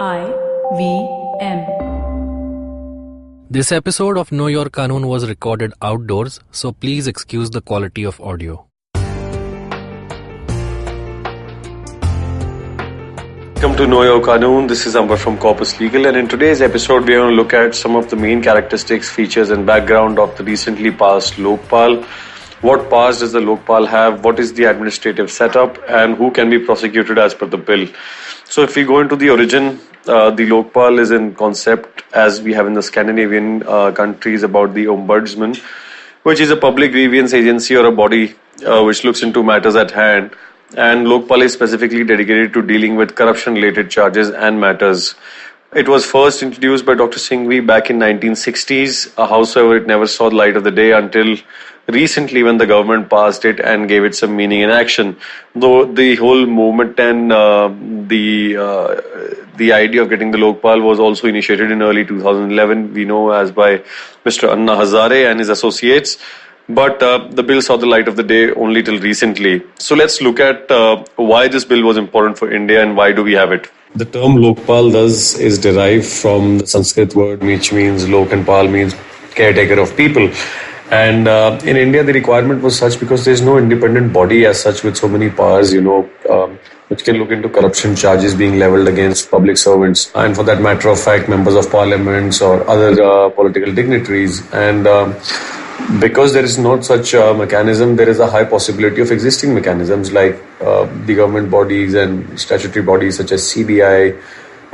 IVM. This episode of Know Your Kanoon was recorded outdoors, so please excuse the quality of audio. Welcome to Know Your Kanoon. This is Amber from Corpus Legal, and in today's episode, we are going to look at some of the main characteristics, features, and background of the recently passed Lokpal. What powers does the Lokpal have? What is the administrative setup? And who can be prosecuted as per the bill? So, if we go into the origin, the Lokpal is in concept as we have in the Scandinavian countries about the Ombudsman, which is a public grievance agency or a body which looks into matters at hand. And Lokpal is specifically dedicated to dealing with corruption-related charges and matters. It was first introduced by Dr. Singhvi back in 1960s. However, it never saw the light of the day until recently when the government passed it and gave it some meaning and action. Though the whole movement and the idea of getting the Lokpal was also initiated in early 2011, we know as by Mr. Anna Hazare and his associates. But the bill saw the light of the day only till recently. So let's look at why this bill was important for India and why do we have it. The term Lokpal is derived from the Sanskrit word which means Lok and Pal means caretaker of people. And in India, the requirement was such because there is no independent body as such with so many powers, which can look into corruption charges being leveled against public servants. And for that matter of fact, members of parliaments or other political dignitaries. And because there is not such a mechanism, there is a high possibility of existing mechanisms like the government bodies and statutory bodies such as CBI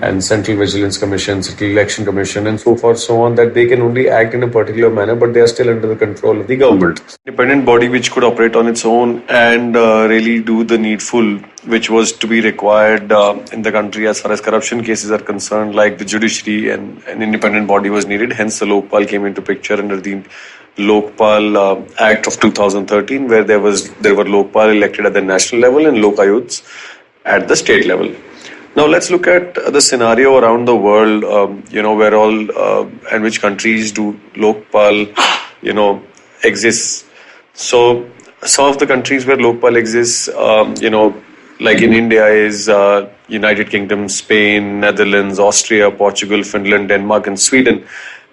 and Central Vigilance Commission, Central Election Commission, and so forth, so on, that they can only act in a particular manner, but they are still under the control of the government. Independent body which could operate on its own and really do the needful, which was to be required in the country as far as corruption cases are concerned, like the judiciary, and an independent body was needed. Hence, the Lokpal came into picture under the Lokpal Act of 2013, where there were Lokpal elected at the national level and Lokayuts at the state level. Now let's look at the scenario around the world, where all and which countries do Lokpal, exists. So some of the countries where Lokpal exists, like in India is United Kingdom, Spain, Netherlands, Austria, Portugal, Finland, Denmark, and Sweden.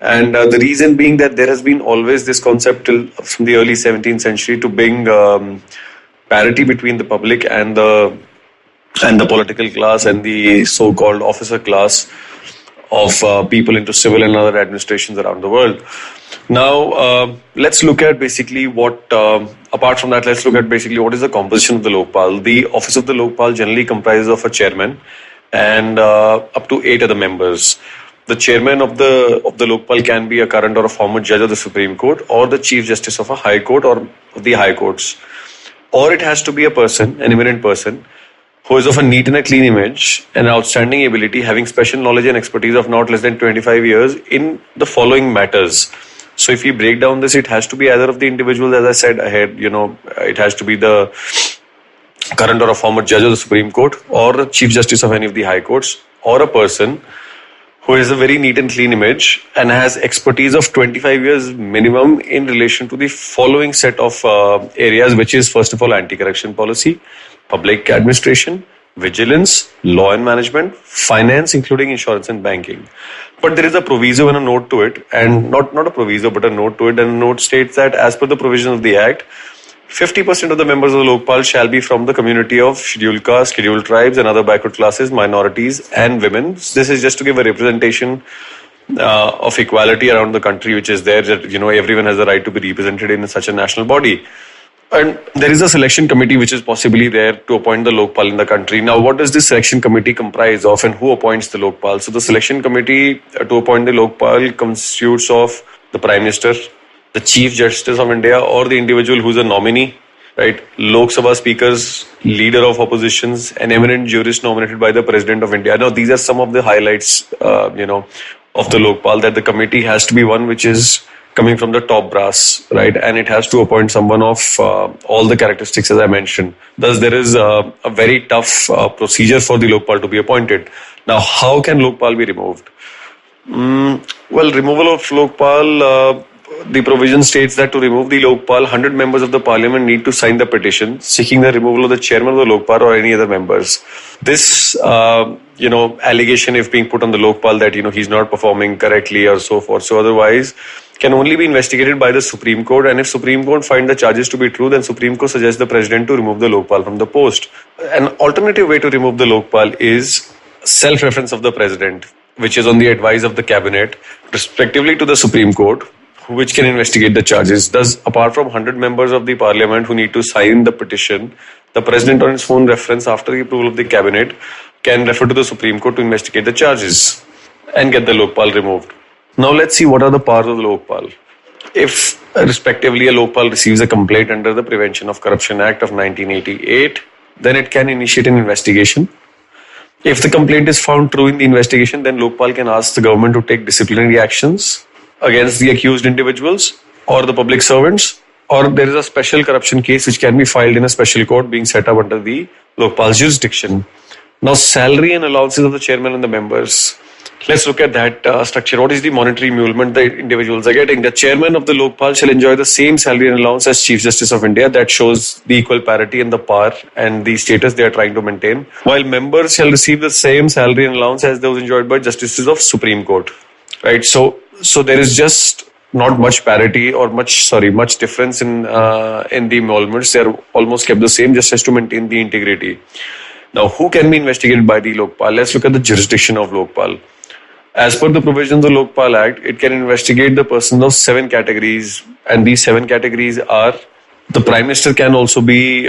And the reason being that there has been always this concept from the early 17th century to bring parity between the public and the political class and the so-called officer class of people into civil and other administrations around the world. Now, let's look at basically apart from that, let's look at basically what is the composition of the Lokpal. The office of the Lokpal generally comprises of a chairman and up to 8 other members. The chairman of the Lokpal can be a current or a former judge of the Supreme Court or the Chief Justice of a High Court or the High Courts. Or it has to be an eminent person, who is of a neat and a clean image and outstanding ability, having special knowledge and expertise of not less than 25 years in the following matters. So if we break down this, it has to be either of the individuals, as I said ahead, it has to be the current or a former judge of the Supreme Court or the Chief Justice of any of the High Courts, or a person who is a very neat and clean image and has expertise of 25 years minimum in relation to the following set of areas, which is first of all anti-corruption policy, public administration, vigilance, law and management, finance, including insurance and banking. But there is a proviso and a note to it, and not a proviso but a note to it, and the note states that as per the provisions of the Act, 50% of the members of the Lokpal shall be from the community of scheduled castes, scheduled tribes and other backward classes, minorities and women. This is just to give a representation of equality around the country, which is there, that everyone has the right to be represented in such a national body. And there is a selection committee which is possibly there to appoint the Lokpal in the country. Now, what does this selection committee comprise of and who appoints the Lokpal? So the selection committee to appoint the Lokpal constitutes of the Prime Minister, the Chief Justice of India, or the individual who's a nominee, right? Lok Sabha speakers, leader of oppositions, an eminent jurist nominated by the President of India. Now, these are some of the highlights, of the Lokpal, that the committee has to be one which is coming from the top brass, right? And it has to appoint someone of all the characteristics as I mentioned. Thus, there is a very tough procedure for the Lokpal to be appointed. Now, how can Lokpal be removed? Well, removal of Lokpal the provision states that to remove the Lokpal, 100 members of the parliament need to sign the petition seeking the removal of the chairman of the Lokpal or any other members. This, allegation if being put on the Lokpal that, he's not performing correctly or so forth. So otherwise, can only be investigated by the Supreme Court. And if Supreme Court find the charges to be true, then Supreme Court suggests the president to remove the Lokpal from the post. An alternative way to remove the Lokpal is self-reference of the president, which is on the advice of the cabinet, respectively to the Supreme Court, which can investigate the charges. Thus, apart from 100 members of the parliament who need to sign the petition, the president on his own reference after the approval of the cabinet can refer to the Supreme Court to investigate the charges and get the Lokpal removed. Now let's see what are the powers of the Lokpal. If respectively a Lokpal receives a complaint under the Prevention of Corruption Act of 1988, then it can initiate an investigation. If the complaint is found true in the investigation, then Lokpal can ask the government to take disciplinary actions against the accused individuals or the public servants, or there is a special corruption case which can be filed in a special court being set up under the Lokpal's jurisdiction. Now, salary and allowances of the chairman and the members. Let's look at that structure. What is the monetary emolument the individuals are getting? The chairman of the Lokpal shall enjoy the same salary and allowance as Chief Justice of India. That shows the equal parity and the power and the status they are trying to maintain. While members shall receive the same salary and allowance as those enjoyed by justices of Supreme Court. Right? So there is just not much parity or much difference in the emoluments. They are almost kept the same just as to maintain the integrity. Now, who can be investigated by the Lokpal? Let's look at the jurisdiction of Lokpal. As per the provisions of the Lokpal Act, it can investigate the persons of 7 categories, and these 7 categories are: the Prime Minister can also be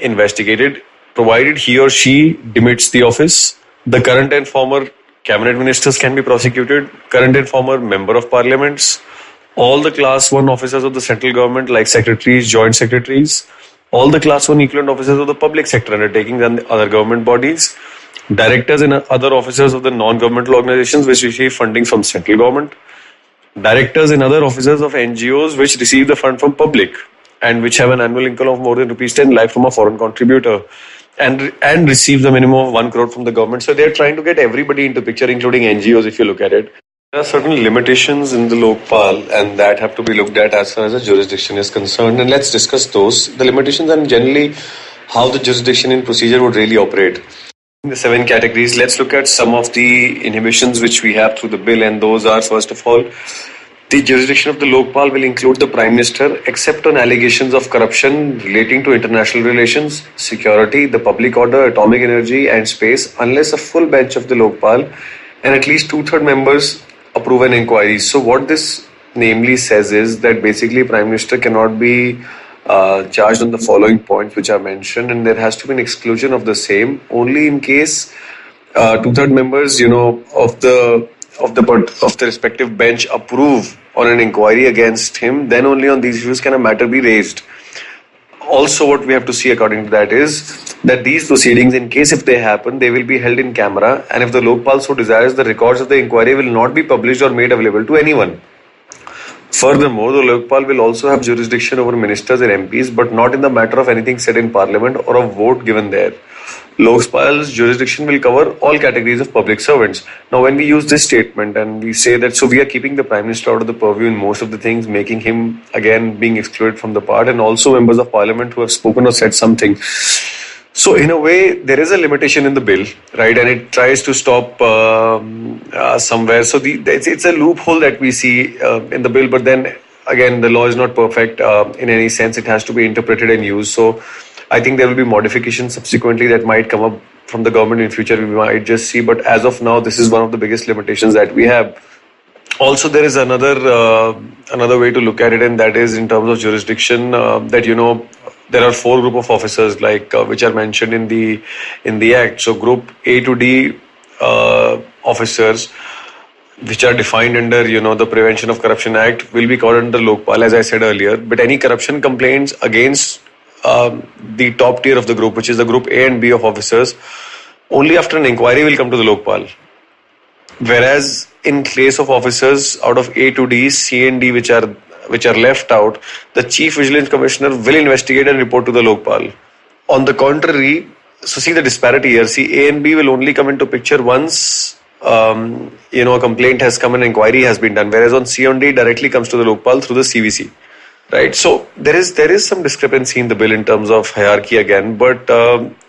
investigated, provided he or she demits the office. The current and former cabinet ministers can be prosecuted, current and former member of parliaments, all the class 1 officers of the central government like secretaries, joint secretaries, all the class 1 equivalent officers of the public sector undertakings and other government bodies, directors and other officers of the non-governmental organizations which receive funding from central government, directors and other officers of NGOs which receive the fund from public and which have an annual income of more than rupees 10 lakh from a foreign contributor, and receive the minimum of 1 crore from the government. So they are trying to get everybody into picture, including NGOs if you look at it. There are certain limitations in the Lokpal and that have to be looked at as far as the jurisdiction is concerned, and let's discuss those. The limitations and generally how the jurisdiction in procedure would really operate. In the 7 categories, let's look at some of the inhibitions which we have through the bill, and those are, first of all, the jurisdiction of the Lokpal will include the Prime Minister except on allegations of corruption relating to international relations, security, the public order, atomic energy and space, unless a full bench of the Lokpal and at least 2/3 members approve an inquiry. So what this namely says is that basically Prime Minister cannot be charged on the following points which are mentioned, and there has to be an exclusion of the same only in case 2/3 members of the respective bench approve on an inquiry against him. Then only on these issues can a matter be raised. Also, what we have to see according to that is that these proceedings, in case if they happen, they will be held in camera, and if the Lokpal so desires, the records of the inquiry will not be published or made available to anyone. Furthermore, the Lokpal will also have jurisdiction over ministers and MPs, but not in the matter of anything said in Parliament or a vote given there. Lokpal's jurisdiction will cover all categories of public servants. Now, when we use this statement and we say that, so we are keeping the Prime Minister out of the purview in most of the things, making him again being excluded from the part, and also members of Parliament who have spoken or said something. So in a way, there is a limitation in the bill, right? And it tries to stop somewhere. So it's a loophole that we see in the bill. But then again, the law is not perfect in any sense. It has to be interpreted and used. So I think there will be modifications subsequently that might come up from the government in future. We might just see. But as of now, this is one of the biggest limitations that we have. Also, there is another way to look at it, and that is in terms of jurisdiction. There are 4 group of officers which are mentioned in the Act. So Group A to D officers, which are defined under the Prevention of Corruption Act, will be covered under Lokpal, as I said earlier. But any corruption complaints against the top tier of the group, which is the Group A and B of officers, only after an inquiry will come to the Lokpal. Whereas in case of officers out of A to D, C and D, which are left out, the Chief Vigilance Commissioner will investigate and report to the Lokpal. On the contrary, so see the disparity here. See, A and B will only come into picture once a complaint has come, an inquiry has been done, whereas on C&D directly comes to the Lokpal through the CVC. Right, so there is some discrepancy in the bill in terms of hierarchy again, but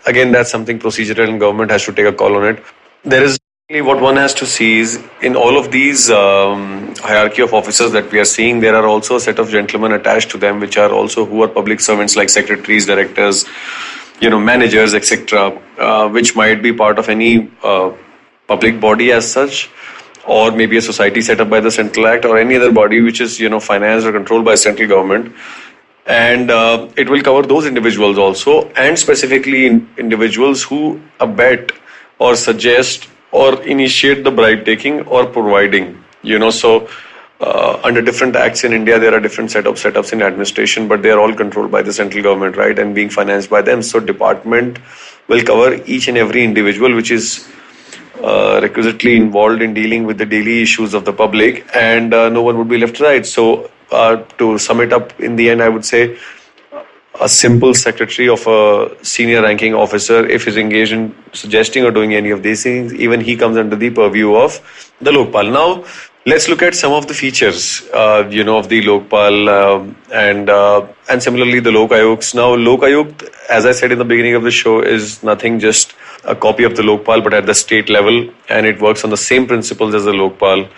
again that's something procedural and government has to take a call on it. There is what one has to see is in all of these hierarchy of officers that we are seeing, there are also a set of gentlemen attached to them, which are also who are public servants like secretaries, directors, managers, etc., which might be part of any public body as such, or maybe a society set up by the Central Act, or any other body which is financed or controlled by central government. And it will cover those individuals also, and specifically individuals who abet or suggest or initiate the bribe taking or providing. So under different acts in India, there are different setups in administration, but they are all controlled by the central government, right, and being financed by them. So department will cover each and every individual which is requisitely involved in dealing with the daily issues of the public, and no one would be left right. So to sum it up in the end, I would say a simple secretary of a senior ranking officer, if he's engaged in suggesting or doing any of these things, even he comes under the purview of the Lokpal. Now let's look at some of the features of the Lokpal and similarly the Lok Ayuks. Now Lok Ayukt, as I said in the beginning of the show, is nothing just a copy of the Lokpal, but at the state level, and it works on the same principles as the Lokpal.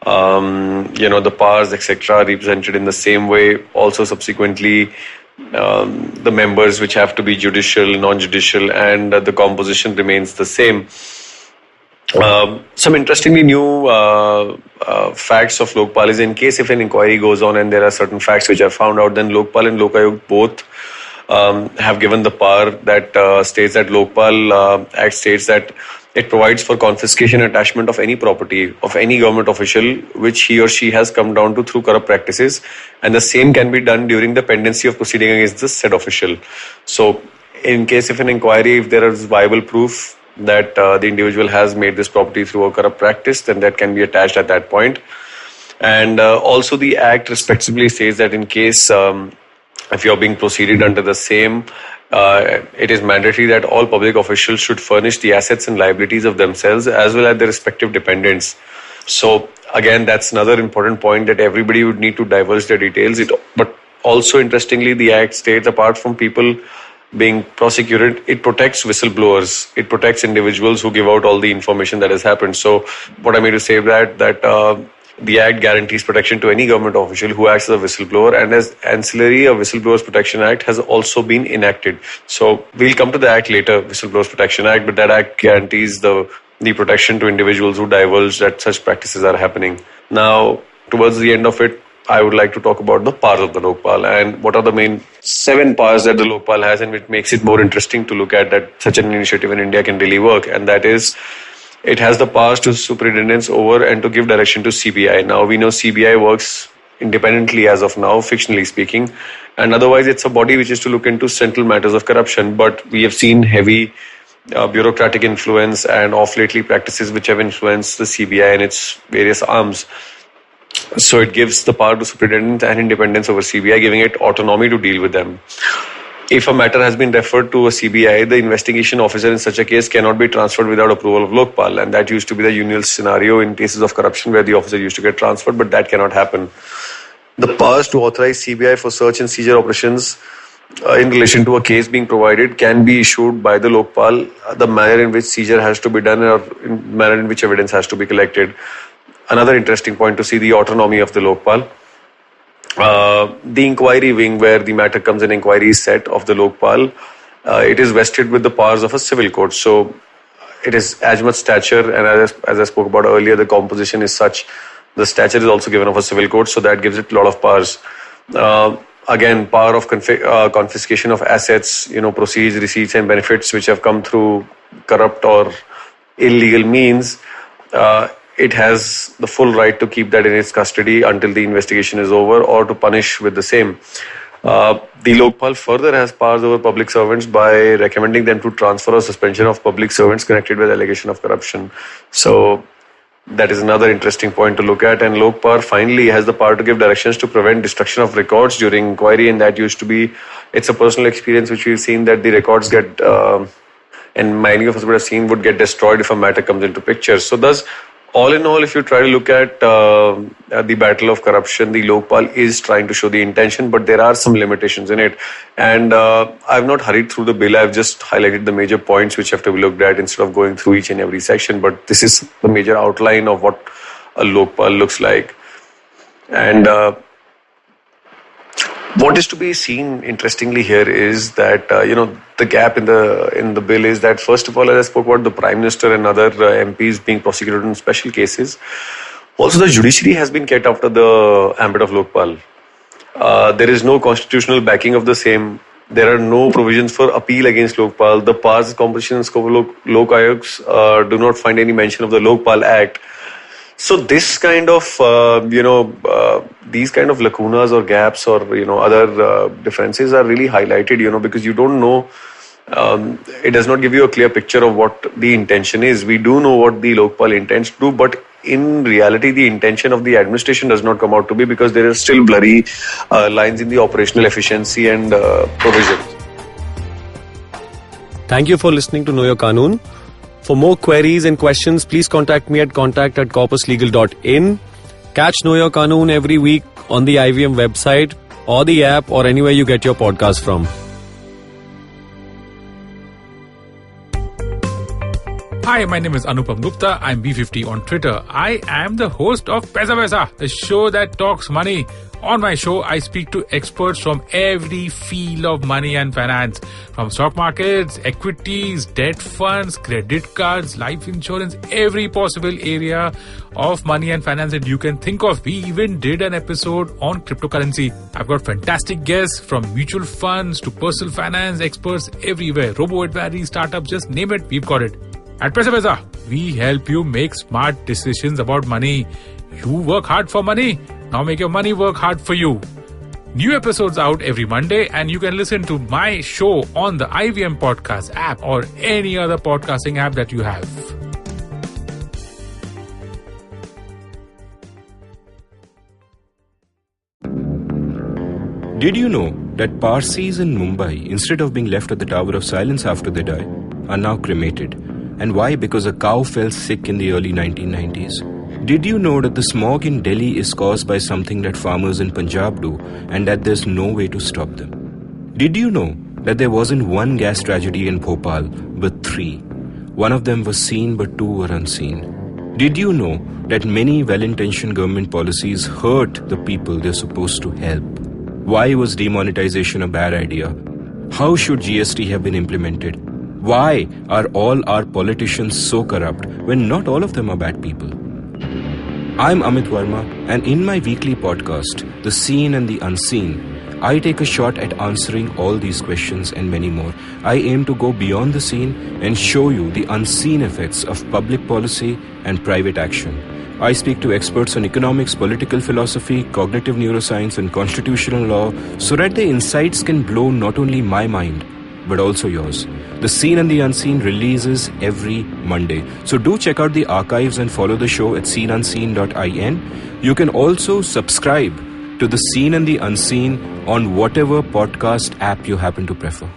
The powers, etc., are represented in the same way. Also, subsequently, the members which have to be judicial, non-judicial, and the composition remains the same. Some interestingly new facts of Lokpal is, in case if an inquiry goes on and there are certain facts which are found out, then Lokpal and Lokayukt both have given the power that states that Lokpal Act states that it provides for confiscation and attachment of any property of any government official which he or she has come down to through corrupt practices, and the same can be done during the pendency of proceeding against the said official. So in case if an inquiry, if there is viable proof that the individual has made this property through a corrupt practice, then that can be attached at that point. And also the Act respectively says that in case if you're being proceeded under the same, it is mandatory that all public officials should furnish the assets and liabilities of themselves as well as their respective dependents. So again, that's another important point, that everybody would need to divulge their details. But also interestingly, the Act states apart from people being prosecuted, it protects whistleblowers. It protects individuals who give out all the information that has happened. So what I mean to say that the Act guarantees protection to any government official who acts as a whistleblower, and as ancillary, a Whistleblowers Protection Act has also been enacted. So we'll come to the Act later, Whistleblowers Protection Act, but that Act guarantees the protection to individuals who divulge that such practices are happening. Now, towards the end of it, I would like to talk about the powers of the Lokpal and what are the main 7 powers that the Lokpal has, and which makes it more interesting to look at that such an initiative in India can really work. And that is, it has the powers to superintendence over and to give direction to CBI. Now, we know CBI works independently as of now, fictionally speaking, and otherwise it's a body which is to look into central matters of corruption. But we have seen heavy bureaucratic influence and off lately practices which have influenced the CBI and its various arms. So it gives the power to superintendent and independence over CBI, giving it autonomy to deal with them. If a matter has been referred to a CBI, the investigation officer in such a case cannot be transferred without approval of Lokpal, and that used to be the usual scenario in cases of corruption where the officer used to get transferred, but that cannot happen. The powers to authorize CBI for search and seizure operations in relation to a case being provided can be issued by the Lokpal. The manner in which seizure has to be done or in manner in which evidence has to be collected. Another interesting point to see the autonomy of the Lokpal. The inquiry wing, where the matter comes in, inquiry is set of the Lokpal, it is vested with the powers of a civil court. So it is as much stature, and as I spoke about earlier, the composition is such. The stature is also given of a civil court, so that gives it a lot of powers. Again, power of confiscation of assets, proceeds, receipts, and benefits which have come through corrupt or illegal means. It has the full right to keep that in its custody until the investigation is over, or to punish with the same. The Lokpal further has powers over public servants by recommending them to transfer or suspension of public servants connected with allegation of corruption. So that is another interesting point to look at. And Lokpal finally has the power to give directions to prevent destruction of records during inquiry, and that used to be, it's a personal experience which we've seen, that the records get and many of us would have seen, would get destroyed if a matter comes into picture. So thus, all in all, if you try to look at the battle of corruption, the Lokpal is trying to show the intention, but there are some limitations in it. And I've not hurried through the bill. I've just highlighted the major points which have to be looked at instead of going through each and every section. But this is the major outline of what a Lokpal looks like. And what is to be seen interestingly here is that the gap in the bill is that, first of all, as I spoke about the Prime Minister and other MPs being prosecuted in special cases, also the judiciary has been kept out of the ambit of Lokpal. There is no constitutional backing of the same. There are no provisions for appeal against Lokpal. The powers, composition and scope of Lok Ayogs do not find any mention of the Lokpal Act. So this kind of, these kind of lacunas or gaps or, other differences are really highlighted, because you don't know, it does not give you a clear picture of what the intention is. We do know what the Lokpal intends to do, but in reality, the intention of the administration does not come out to be, because there are still blurry lines in the operational efficiency and provision. Thank you for listening to Know Your Kanoon. For more queries and questions, please contact me at contact@corpuslegal.in. Catch Know Your Kanoon every week on the IVM website or the app or anywhere you get your podcast from. Hi, my name is Anupam Gupta. I'm B50 on Twitter. I am the host of Paisa Vaisa, the show that talks money. On my show, I speak to experts from every field of money and finance, from stock markets, equities, debt funds, credit cards, life insurance, every possible area of money and finance that you can think of. We even did an episode on cryptocurrency. I've got fantastic guests from mutual funds to personal finance experts everywhere. Robo-advisory, startups, just name it, we've got it. At Paisa Vaisa, we help you make smart decisions about money. You work hard for money. Now make your money work hard for you. New episodes out every Monday, and you can listen to my show on the IVM Podcast app or any other podcasting app that you have. Did you know that Parsis in Mumbai, instead of being left at the Tower of Silence after they die, are now cremated? And why? Because a cow fell sick in the early 1990s. Did you know that the smog in Delhi is caused by something that farmers in Punjab do and that there's no way to stop them? Did you know that there wasn't one gas tragedy in Bhopal but three? One of them was seen but two were unseen. Did you know that many well-intentioned government policies hurt the people they're supposed to help? Why was demonetization a bad idea? How should GST have been implemented? Why are all our politicians so corrupt when not all of them are bad people? I'm Amit Verma, and in my weekly podcast, The Seen and the Unseen, I take a shot at answering all these questions and many more. I aim to go beyond the seen and show you the unseen effects of public policy and private action. I speak to experts on economics, political philosophy, cognitive neuroscience, and constitutional law so that their insights can blow not only my mind, but also yours. The Seen and the Unseen releases every Monday. So do check out the archives and follow the show at seenunseen.in. You can also subscribe to The Seen and the Unseen on whatever podcast app you happen to prefer.